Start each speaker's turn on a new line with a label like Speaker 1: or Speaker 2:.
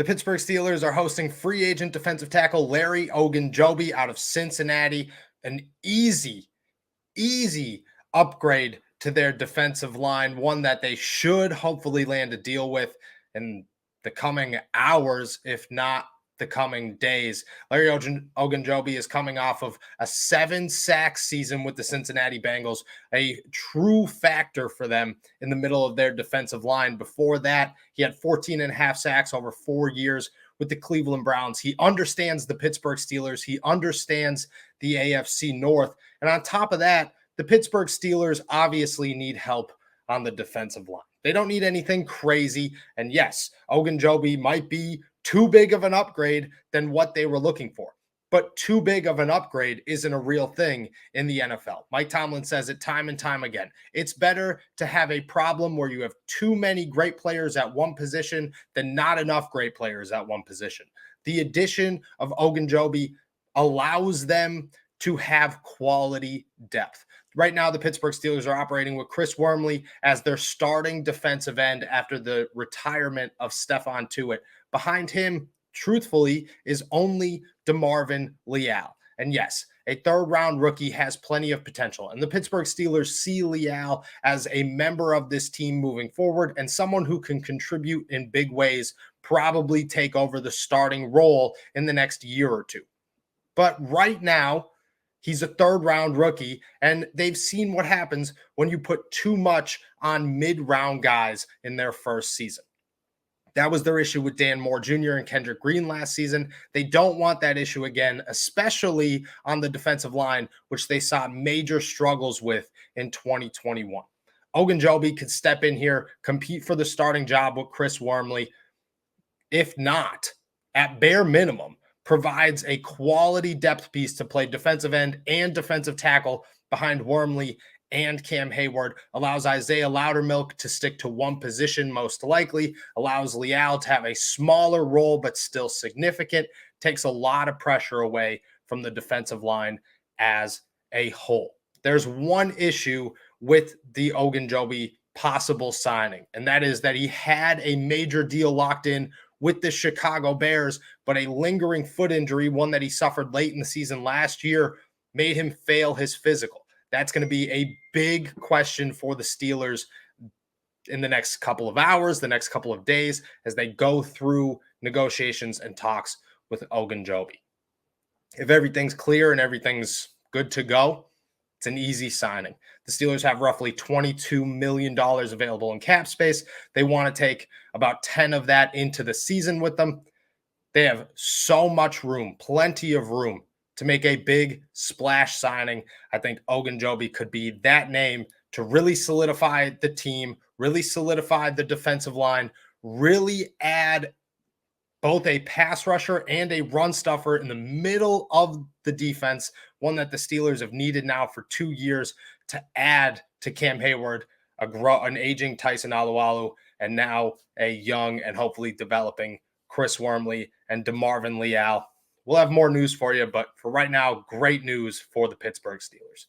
Speaker 1: The Pittsburgh Steelers are hosting free agent defensive tackle Larry Ogunjobi out of Cincinnati. An easy upgrade to their defensive line, one that they should hopefully land a deal with in the coming hours, if not the coming days. Larry Ogunjobi is coming off of a 7-sack season with the Cincinnati Bengals, a true factor for them in the middle of their defensive line. Before that, he had 14 and a half sacks over 4 years with the Cleveland Browns. He understands the Pittsburgh Steelers. He understands the AFC North. And on top of that, the Pittsburgh Steelers obviously need help on the defensive line. They don't need anything crazy. And yes, Ogunjobi might be too big of an upgrade than what they were looking for. But too big of an upgrade isn't a real thing in the NFL. Mike Tomlin says it time and time again. It's better to have a problem where you have too many great players at one position than not enough great players at one position. The addition of Ogunjobi allows them to have quality depth. Right now, the Pittsburgh Steelers are operating with Chris Wormley as their starting defensive end after the retirement of Stephon Tuitt. Behind him, truthfully, is only DeMarvin Leal. And yes, a third-round rookie has plenty of potential. And the Pittsburgh Steelers see Leal as a member of this team moving forward and someone who can contribute in big ways, probably take over the starting role in the next year or two. But right now, he's a third-round rookie, and they've seen what happens when you put too much on mid-round guys in their first season. That was their issue with Dan Moore Jr. and Kendrick Green last season. They don't want that issue again, especially on the defensive line, which they saw major struggles with in 2021. Ogunjobi could step in here, compete for the starting job with Chris Wormley. If not, at bare minimum, provides a quality depth piece to play defensive end and defensive tackle behind Wormley and Cam Hayward, allows Isaiah Loudermilk to stick to one position most likely, allows Leal to have a smaller role but still significant, takes a lot of pressure away from the defensive line as a whole. There's one issue with the Ogunjobi possible signing, and that is that he had a major deal locked in with the Chicago Bears, but a lingering foot injury, one that he suffered late in the season last year, made him fail his physical. That's going to be a big question for the Steelers in the next couple of hours, the next couple of days, as they go through negotiations and talks with Ogunjobi. If everything's clear and everything's good to go, it's an easy signing. The Steelers have roughly $22 million available in cap space. They want to take about 10 of that into the season with them. They have so much room, plenty of room to make a big splash signing. I think Ogunjobi could be that name to really solidify the team, really solidify the defensive line, really add both a pass rusher and a run stuffer in the middle of the defense, one that the Steelers have needed now for 2 years, to add to Cam Hayward, an aging Tyson Alualu, and now a young and hopefully developing Chris Wormley and DeMarvin Leal. We'll have more news for you, but for right now, great news for the Pittsburgh Steelers.